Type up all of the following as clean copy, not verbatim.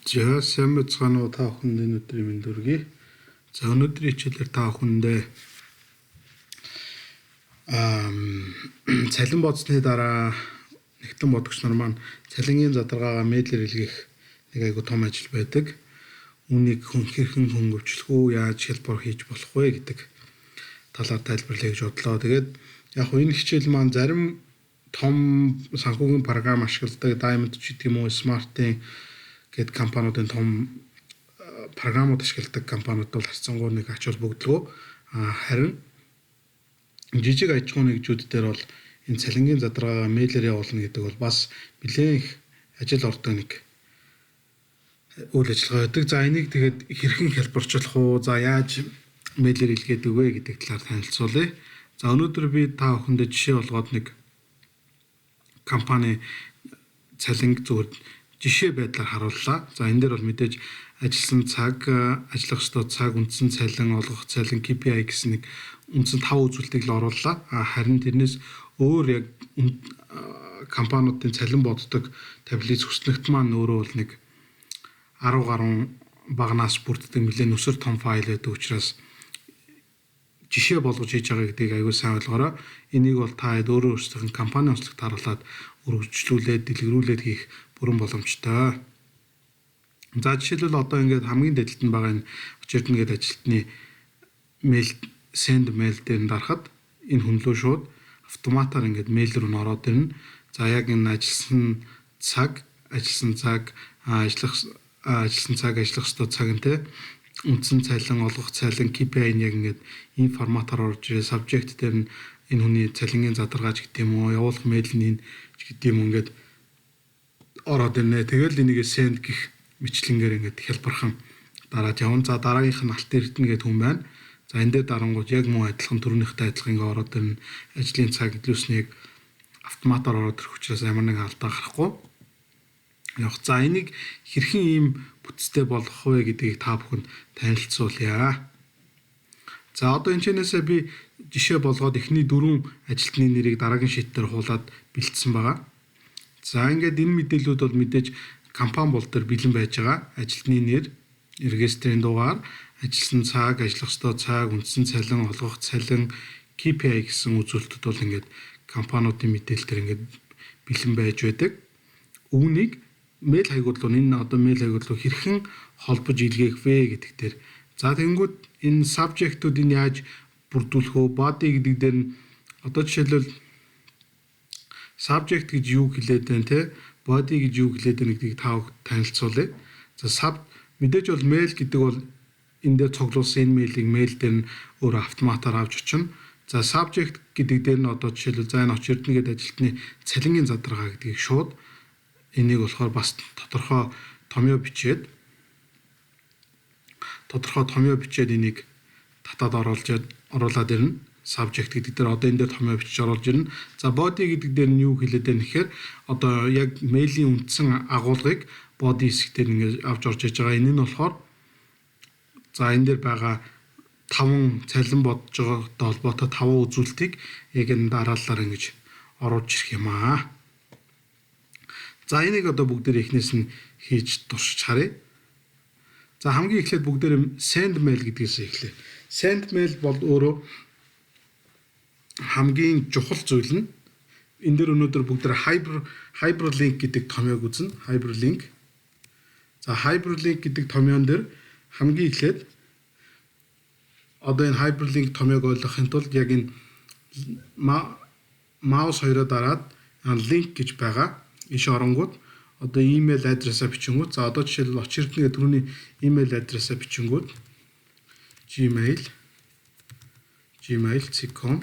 За сайн бацгаана уу та бүхэнд энэ өдрийн мэнд хүргэе. За өнөөдрийн хичээлээр та бүхэндээ цалин бодсны дараа нэгтлэн бодогч нар маань цалингийн задаргаагаа мэйлэр илгээх нэг айгуу том ажил байдаг. Үүнийг хэрхэн хөнгөвчлөх үү, яаж хэлбэр хийж болох вэ гэдэг талаар тайлбарлая гэж бодлоо. Тэгээд яг энэ хичээл маань зарим том санхүүгийн програм ашигладаг Diamond ч гэдэг юм уу, Smart-ийн гэд компаниудын том програмууд ашигладаг компаниуд бол харьцангуй нэг ач холбогдолгүй. Харин жижиг аж ахуйн нэгжүүд дээр бол энэ цалингийн задаргаагаа мэйлээр явуулна гэдэг бол бас нэлээд их ажил ордог нэг үйл ажиллагаа байдаг. За энийг тэгээд хэрхэн хэлбэрчлэх уу? За яаж мэйлээр илгээдэг вэ гэдэг талаар танилцуулъя. За өнөөдөр би та бүхэндээ жишээ болгоод нэг компани цалин зүгээр жишээ байдлаар харууллаа. За энэ дээр бол мэдээж ажилласан цаг, ажиллах ёстой цаг, үндсэн цалин, олгох цалин, KPI гэсэн нэг үндсэн 5 үзүүлэлтийг л орууллаа. Харин тэрнээс өөр яг компаниудын цалин боддог таблиц хүснэгт маань өөрөө бол нэг 10 гаруй багнаас бүрддэг нэлээд нүсэр том файл байдаг учраас жишээ болгож хийж байгаа гэдгийг аягүй сайн ойлгоорой. Энийг бол та өөрөө өөрсдийн компани онцлогт харуулад өргөжлүүлээд, дэлгэрүүлээд хийх бүрэн боломжтой. За жишээлбэл одоо ингээд хамгийн дэдлэлт нь байгаа энэ очирдна гэдэг ажилтны мэйл send mail дээр дарахад энэ хөндлөө шууд автоматар ингээд мэйл рүү н ороод ирнэ. За яг энэ ажилласан цаг, ажиллах ёстой цаг нь те үндсэн цалин, олгох цалин, KPI яг ингээд ийм форматаар орж ирээ. Subject дээр нь энэ хүний цалингийн задаргаач гэдэг юм уу, явуулах мэйл нь гэдэг юм ингээд ороод ирнэ. Тэгэл энийг send гэх мэтлэнгээр ингээд хэлбэрхэн дараад явна. За дараагийнх нь алт эрдэнэ гэдэг хүн байна. За энэ дээр дарангууд яг муу адилхан төрөнийхтэй адилхан ингээд ороод ирнэ. Ажлын цаг илүүснийг автоматар ороод ирэх учраас ямар нэгэн алдаа гарахгүй. За энийг хэрхэн ийм бүтцтэй болгох вэ гэдгийг та бүхэнд танилцуулъя. За одоо энэ чэнээсээ би жишээ болгоод эхний 4 ажилтны нэрийг дараагийн шийдтээр хуулаад бэлдсэн байгаа. За ингээд энэ мэдээлүүд бол мэдээж компани бол дээр бэлэн байж байгаа. Ажилтны нэр, регистрийн дугаар, ажилласан цаг, ажиллах ёстой цаг, үндсэн цалин, олгох цалин, KPI гэсэн үзүүлэлтүүд бол ингээд компаниудын мэдээлэлээр ингээд бэлэн байж байдаг. Үүнийг мэйл хаягууллуу энэ одоо мэйл хаягууллуу хэрхэн холбож илгээх вэ гэдэг дээр. За тэгэнгүүт энэ subject-уудыг яаж бүрдүүлэх вэ? Body гэдэг дээр нь одоо жишээлбэл subject гэж юу хэлээд байна те? Body гэж юу хэлээд байна гэдгийг та танилцуулъя. За мэдээж бол mail гэдэг бол энэ дээр цуглуулсан энэ мэйлийг мэйл дээр нь өөр автоматар авч очино. За subject гэдэг дээр нь одоо жишээлбэл за энэ очирдна гэдэг ажилтны цалингийн задаргаа гэдгийг шууд энийг болохоор бас тодорхой томьёо бичээд энийг татаад оруулаад ирнэ. Subject гэдэг дээр одоо энэ дээр томьёо бичиж оруулж ирнэ. За body гэдэг дээр нь юу хэлээд байна гэхээр одоо яг мэйлийн үндсэн агуулгыг body хэсэг дээр ингээд авч орж иж байгаа. Энэ нь болохоор за энэ дээр байгаа 5 цалин бодож байгаатай холбоотой 5 үзүүлэлтийг яг энэ дараалалаар ингэж оруулж ирэх юм аа. За энийг одоо бүгдээр эхнээс нь хийж туршиж харъя. За хамгийн эхлээд бүгдээр send mail гэдгээс эхлэе. Send mail бол өөрөө хамгийн чухал зүйл нь энэ дээр өнөөдөр бүгдээр hyperlink гэдэг томьёог үзнэ. Hyperlink. За hyperlink гэдэг томьёон дээр хамгийн эхлээд одоо энэ hyperlink томьёог ойлгохын тулд яг энэ маус хоёроо дараад link гэж байгаа. Иш оронгууд одоо email адресаа бичингүүд. За одоо жишээлбэл очирдна гэдэг түрүүний email адресаа бичингүүд gmail.com.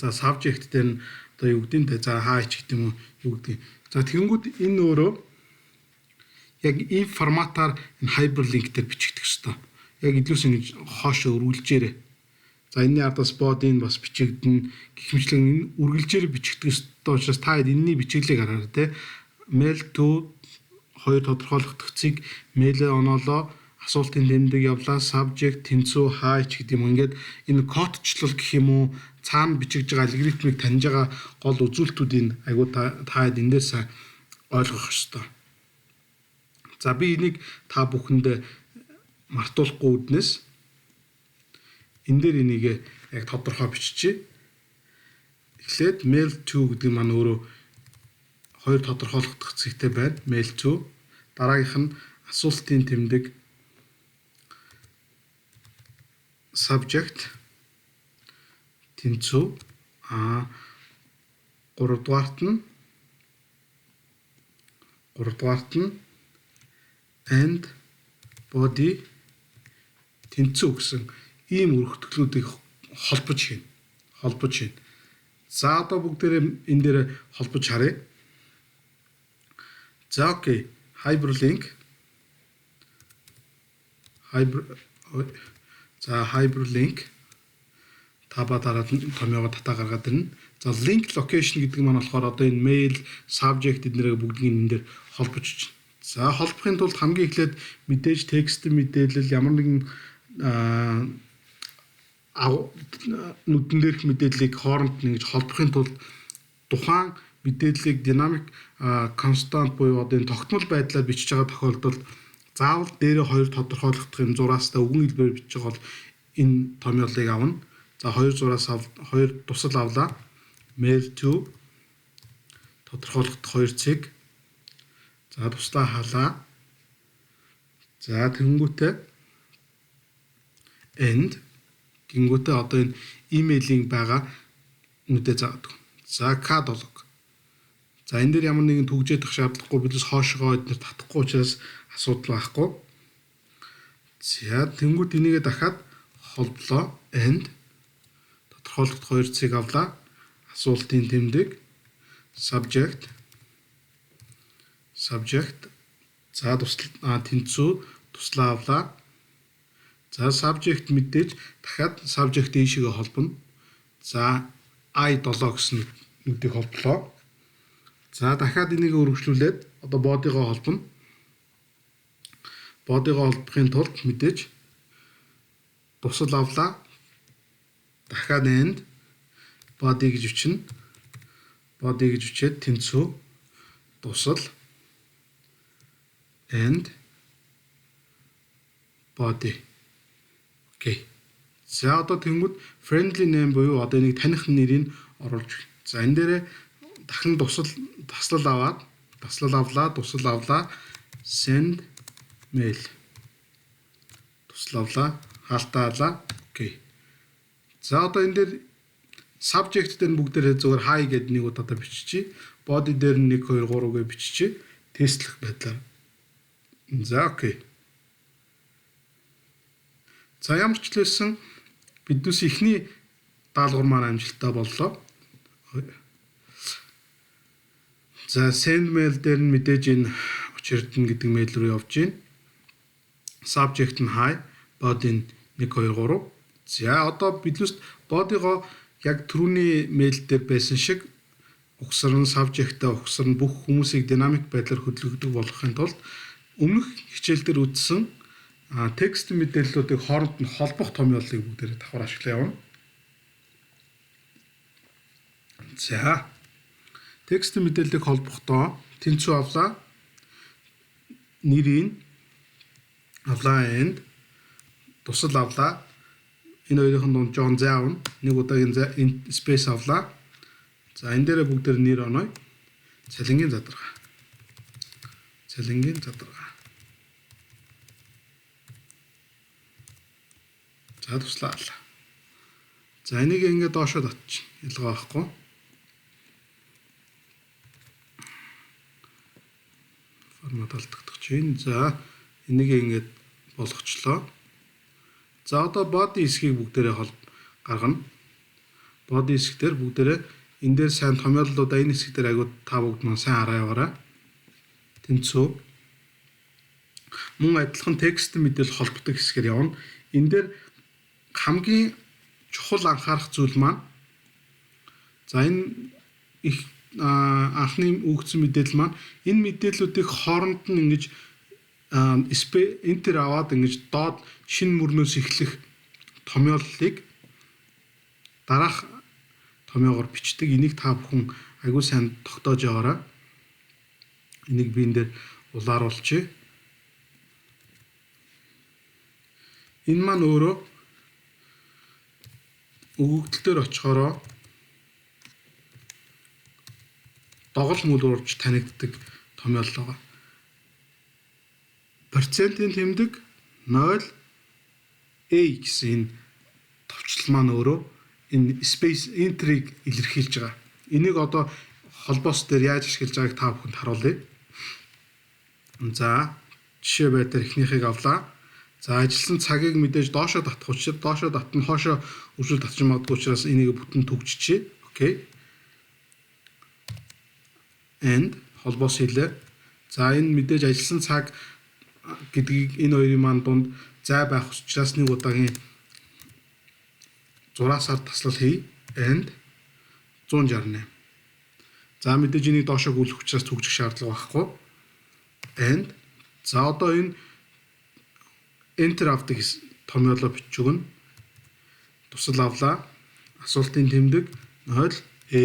За subject дээр нь одоо юу гэдэг нь за hi ч гэдэг юм уу юу гэдэг. За тэгэнгүүт энэ өөрөө яг ийм форматаар энэ hyperlink дээр бичигдэх ёстой. Яг идлүүс ингэж хоошо үргэлжээрээ. За энэний ардаас body-н бас бичигдэнэ. Гэх мэтлэн энэ үргэлжээрээ бичигдэх ёстой учраас та энэний бичиглийг хараарай те. Mail to хоёр тодорхойлох төгцийг мэйлээ оноолоо, асуултын тэмдэг явлаа, subject тэнцүү hi ч гэдэг юм. Ингээд энэ кодчлол гэх юм уу цаана бичигдэж байгаа алгоритмыг таньж байгаа гол үзүүлэлтүүдийн айгуу та энэ дээр сайн ойлгох ёстой. За би энийг та бүхэнд мартуулахгүй үднэс энэ дээр энийг яг тодорхой биччихье. Эхлээд mail to гэдэг маань өөрөө хоёр тодорхойлогдох зэгтэй байна. Mail to. Дараагийнх нь асуултын тэмдэг subject тэнцүү. Гуравдугаарт нь and body тэнцүү гэсэн ийм өргөтгөлүүдийг холбож хийнэ. За одоо бүгдээрээ энэ дээр холбож харъя. За окей. Hyperlink таба дараад томьёогоо татаа гаргаад ирнэ. За link location гэдэг маань болохоор одоо энэ mail, subject эднэрээ бүгдийг энэ дээр холбож чинь. За холбохын тулд хамгийн эхлээд мэдээж текст мэдээлэл ямар нэгэн нүдэн дээрх мэдээллийг хооронд нь ингэж холбохын тулд тухайн мэдээллийг dynamic constant буюу одоо энэ тогтмол байдлаар бичиж байгаа тохиолдолд заавал дээрээ хоёр тодорхойлогдох юм зураастай өгөн хэлбэрээр бичиж байгаа бол энэ томьёолыг авна. За хоёр зураас хоёр тусал авлаа. Mail to тодорхойлогдох хоёр цэг. За туслаа халаа. За тэнгүүтээ end гингүүтээ одоо энэ имэйлийн байгаа нүдэ заадаг. За каталог. За энэ дээр ямар нэгэн түгжээх шаардлагагүй бидээс хоошгоо эднэр татахгүй учраас асуудал байхгүй. За тэнгүүт энийгээ дахиад холблоо end тодорхойлогдох хоёр цэг авлаа. Асуултын тэмдэг subject за тэнцүү туслаа авлаа. За subject мэдээж дахиад subject ийшээгээ холбоно. За I7 гэсэн нүдийг холблоо. За дахиад энийг өргөжлүүлээд одоо бодигоо холбоно. Бодигоо холбохын тулд мэдээж тусал авлаа. Дахиад end body гэж бичнэ. Body гэж бичээд тэнцүү тусал end body. Окей. За одоо тэнгууд friendly name буюу одоо энийг таних нэрийг оруулж. За энэ дээрээ дахин таслал авлаа, send mail. Туславлаа, хаалтаалаа. Окей. За одоо энэ дээр subject дээр бүгдээрээ зөвхөн hi гэдэг нэг удаа биччихье. Body дээр 1 2 3 гэж биччихье. Тестлэх байдлаар. За окей. За ямар ч хэлсэн биднээс эхний даалгавар маань амжилттай боллоо. За send mail дээр нь мэдээж энэ очирдно гэдэг мэйл рүү явж гин. Subject нь hi, body нь 1 2 3. За одоо биднээс бодигоо яг түрүүний мэйл дээр байсан шиг угсарн subject-тэй угсарн бүх хүмүүсийг динамик байдлаар хөдөлгөдөг болгохын тулд өмнөх хичээл дээр үзсэн текст мэдээллүүдийг хооронд нь холбох томьёолыг бүгдээрээ давхар ашиглаа явна. За текст мэдээллийг холбохдоо тэнцүү авлаа. Нэрийг авлаа and тусал авлаа. Энэ хоёрын дунд John заавна. Нэг удаагийн энэ space авлаа. За энэ дээрээ бүгдээр нэр оноё. Цалингийн задаргаа. За туслаа. За энийг ингээд доошоо татчих. Ялгаа байхгүй. Формат алдагдах чинь. За энийг ингээд болгочлоо. За одоо body хэсгийг бүгдээрээ гаргана. Body хэсэг дээр бүгдээрээ энэ дээр сайн томьёоллуудаа энэ хэсэг дээр агуу та бүгд маань сайн хараа яваарай. Тэнцүү. Мөн адилхан текст мэдээлэл холбогдох хэсгээр явна. Энэ дээр хамгийн чухал анхаарах зүйл маань за энэ их анхны өгсөн мэдээлэл маань энэ мэдээллүүдийг хооронд нь ингэж энтер аваад ингэж доод шинэ мөрнөөс эхлэх томьёоллыг дараах томьёогоор бичдэг. Энийг та бүхэн аягүй сайн тогтоож яваарай. Энийг би энэ дээр улааруулчих. Энэ маань өөрөө өгөгдөл дээр очихороо догол мөл урж танигддаг томьёол байгаа. Процентын тэмдэг 0 A гэсэн энэ товчлол маань өөрөө энэ space enter-ийг илэрхийлж байгаа. Энийг одоо холбоос дээр яаж ашиглаж байгааг та бүхэнд харуулъя. За, жишээ байдлаар эхнийхийг авлаа. За, ажилласан цагийг мэдээж доошоо татах учраас доошоо татна, хоошоо өршөөл татчих магадгүй учраас энийг бүтэн түгжчихье. Окей. And холбоос хийлээ. За, энэ мэдээж ажилласан цаг гэдгийг энэ хоёрын маань дунд зай байх учраас нэг удаагийн 6 сар таслал хий. And 168. За, мэдээж энийг доошоо гүйлэх учраас түгжих шаардлага байхгүй. And за, одоо энэ enter авдаг томьёолоо бичиж өгнө. Тусал авлаа. Асуултын тэмдэг 0 A.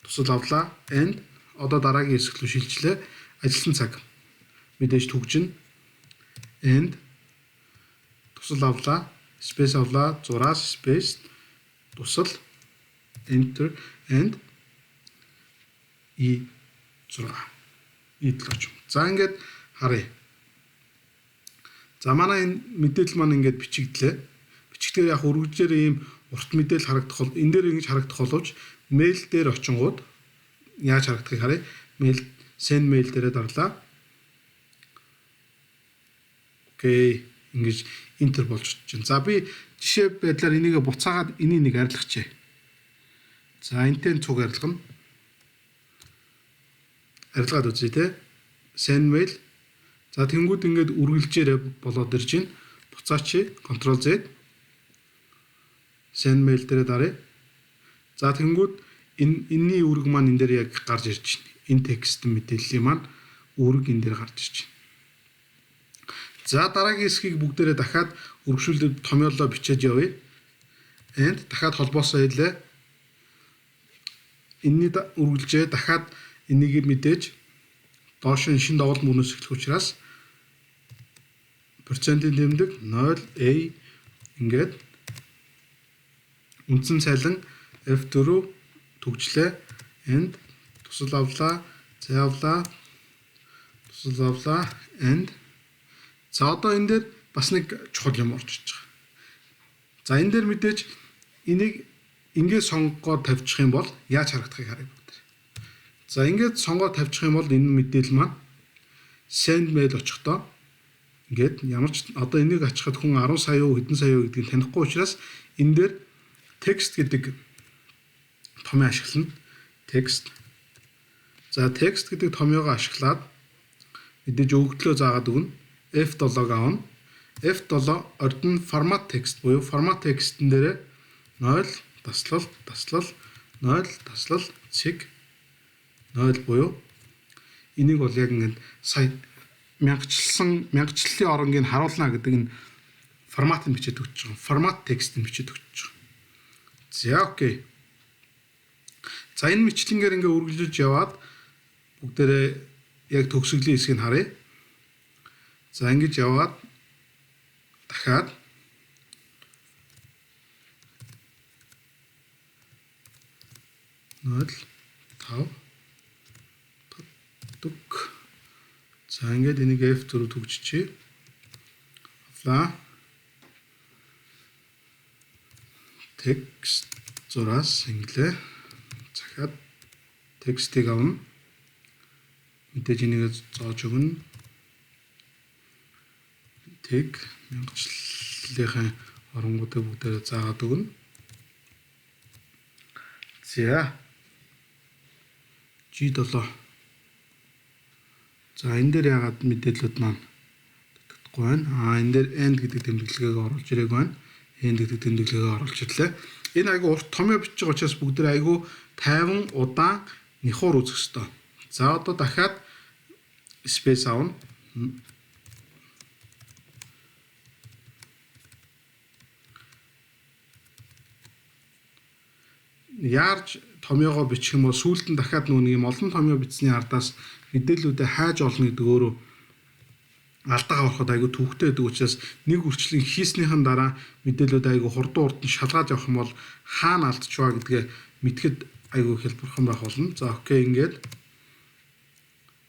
Тусал авлаа. And одоо дараагийн хэсэг рүү шилжлээ. Ажилласан цаг мэдээж түгжинэ. And тусал авлаа. Space авлаа. 6 space тусал enter and E6. E7 ч юм. За, ингээд харъя. За, манай энэ мэдээлэл маань ингээд бичигдлээ. Бичигдгээр яг өргөжлөөр ийм урт мэдээлэл харагдах бол энэ дээр ингэж харагдах боловч мэйл дээр очингууд яаж харагдахыг харъя. Мэйл send mail дээрээ дарлаа. Окей, ингэж enter болж очиж байна. За, би жишээ байдлаар энийг буцаагаад энийг нэг арилгачээ. За, энтэй цуг арилгана. Арилгаад үзье те. Send mail. За, тэнгууд ингээд үргэлжээр болоод ирж байна. Буцаач Ctrl Z. Send mail дээрээ даръя. За, тэнгууд энэний үүрэг маань энэ дээр яг гарч ирж байна. Энэ текстэн мэдээллийн маань үүрэг энэ дээр гарч ирж байна. За, дараагийн хэсгийг бүгдээрээ дахиад өргөжүүлээд томьёолоо бичиж явъя. And дахиад холбоосоо хэлээ. Энэний үргэлжээ дахиад энийг мэдээж доош нь шин доголд мөрнөөс эхлэх учраас процентын тэмдэг 0 A ингээд үндсэн цалин F4 түгжлээ. And тусал авлаа, зай авлаа, тусал авлаа, and за, одоо энэ дээр бас нэг чухал юм орж иж байгаа. За, энэ дээр мэдээж энийг ингээд сонгоод тавьчих юм бол яаж харагдахыг харъя бүгд. За, ингээд сонгоод тавьчих юм бол энэ мэдээлэл маань send mail очихдоо ингээд ямар ч одоо энийг ачихад хүн 10 сая юу хэдэн сая юу гэдгийг танихгүй учраас энэ дээр text гэдэг томьёо ашиглана. Text. За, text гэдэг томьёогоо ашиглаад мэдээж өгөгдлөө заагаад өгнө. F7-г авна. F7 ордон format text буюу format text-эн дээр 0 таслал 0 таслал цэг 0 буюу энийг бол яг ингээд сая мянгачлалын оронгийг харуулна гэдэг энэ форматыг бичиж өгч байгаа. Format text-ийг бичиж өгч байгаа. За, окей. За, энэ мэтлэнгээр ингээд үргэлжлүүлж яваад бүгдээрээ яг төгсгөлийн хэсгийг харъя. За, ингэж яваад дахиад нөл 5 тук. За, ингээд энийг F4 түгжчихье. Авлаа. Text зураас инглээ. Захиад текстийг авна. Мэдээж энийг зоож өгнө. Тэг мянгачлалынхаа оронгуудыг бүгдээрээ заагаад өгнө. За, G7. За, энэ дээр яагаад мэдээлэлүүд маань татдаггүй байна. Энэ дээр end гэдэг тэмдэглэгийг оруулж ирээг байна. End гэдэг тэмдэглэгийг оруулж ирлээ. Энэ айгу урт томьёо бичиж байгаа учраас бүгдээ айгу тайван удаан нихур үзэх ёстой. За, одоо дахиад space авна. Яарж томьёогоо бичих юм бол сүүлд нь дахиад нэг юм олон томьёо бичсний ардаас мэдээллүүдээ хайж олно гэдэг өөрөө алдаага ороход айгүй төвөгтэй байдаг учраас нэг үрчлэн хийснийхэн дараа мэдээлүүд айгүй хурдан урд нь шалгаж явах юм бол хаана алдчихваа гэдгээ мэдхэд айгүй хэлбэрхэн байх болно. За окей ингээд.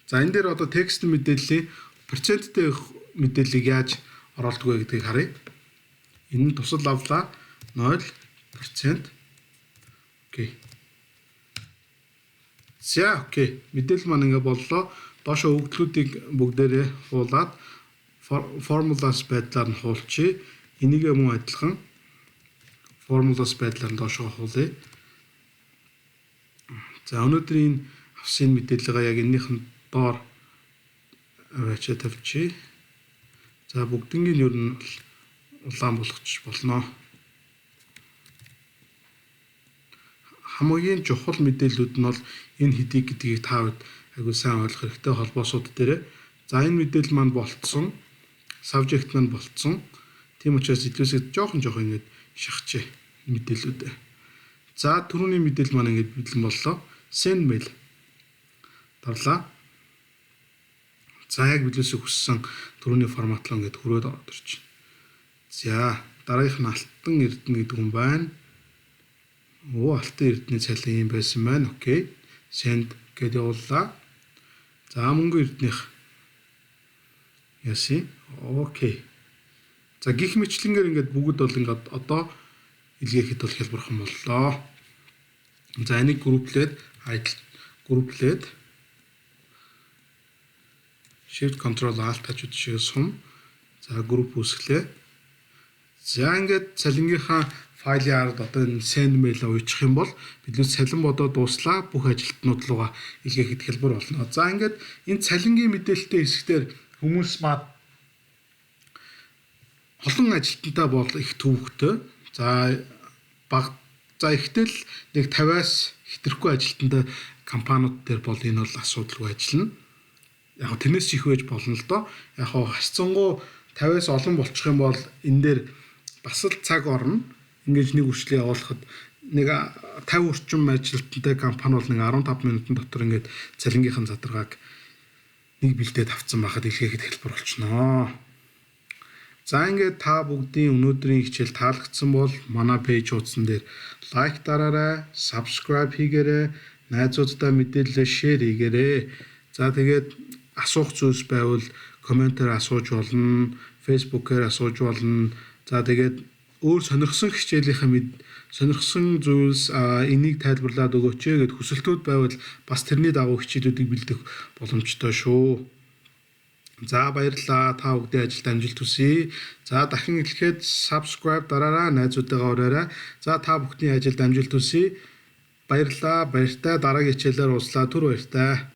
За энэ дээр одоо текст мэдээллийн проценттэй мэдээллийг яаж оруулдаг вэ гэдгийг харъя. Энэ нь тусал авлаа 0%. Окей. За окей. Мэдээлэл маань ингээ боллоо. Доошо өгөгдлүүдийг бүгдээрээ хуулаад formulas байдлаар нь хуулчих. Энийгээ мөн адилхан formulas байдлаар нь доошо хуулъя. За өнөөдрийн авсан мэдээллийгээ яг энэнийх нь доор аваачаа тавьчих. За бүгднгийн ер нь улаан болгочих болно. Хамгийн чухал мэдээллүүд нь бол энэ хэдий гэдгийг та хэд айгуу сайн ойлгох хэрэгтэй холбоосууд дээр. За энэ мэдээлэл маань болцсон. Subject маань болцсон. Тийм учраас илүүсээ жоохон ингэж шахчих мэдээлэлүүд. За түрүүний мэдээлэл маань ингэж бидлэн боллоо. Send mail. Дарлаа. За яг бидлээсээ хүссэн түрүүний форматлоо ингэж хүрээд ороод ирж байна. За дараагийнх нь алтан эрдэнэ гэдэг хүн байна. Алтан эрдэнэ цалин юм байсан байна. Окей. Send гэдэг явууллаа. За мөнгө эрдэнийх яси. Окей. За гих мэтлэнгээр ингээд бүгд бол ингээд одоо илгээхэд бол хэлбэрхэн боллоо. За энийг групплээд групплээд Shift Ctrl Alt хажууд шиг сум. За групп үүсгэлээ. За ингээд цалингийнхаа файлын ард одоо энэ send mail уйчих юм бол бидний цалин бодоо дууслаа бүх ажилтнууд руугаа илгээхэд хэлбэр болно. За ингээд энэ цалингийн мэдээлэлтэй хэсгээр хүмүүс маа олон ажилтнтай бол их төвөгтэй. За ихтэл нэг 50-аас хэтрэхгүй ажилтнтай компаниуд дээр бол энэ бол асуудалгүй ажиллана. Яг тэрнээс их байж болно л доо. Яг хасцсангуу 50-аас олон болчих юм бол энэ дээр бас л цаг орно. Ингээд нэг үрчлээ явуулахад нэг 50 орчим ажилтнтай компани бол нэг 15 минутын дотор ингээд цалингийнхын задаргааг нэг бэлдээд авцсан байхад илгээхэд хэлбэр болчихноо. За ингээд та бүгдийн өнөөдрийн хичээл таалагдсан бол манай пэйж хуудсан дээр лайк дараарай, subscribe хийгээрэй, найзуудтай мэдээлэл шеэр хийгээрэй. За тэгээд асуух зүйлс байвал комментээр асууж болно, фэйсбүүкээр асууж болно. За тэгээд өөр сонирхсан хичээлийнхээ сонирхсан зүйлс энийг тайлбарлаад өгөөч гэд хүсэлтүүд байвал бас тэрний дагуу хичээлүүдийг бэлдэх боломжтой шүү. За баярлалаа. Та бүдгийн ажилд амжилт хүсье. За дахин хэлэхэд subscribe дараарай, найзуудтайгаа ураарай. За та бүхний ажилд амжилт хүсье. Баярлалаа. Баяртай. Дараагийн хичээлээр уулзлаа. Түр баяртай.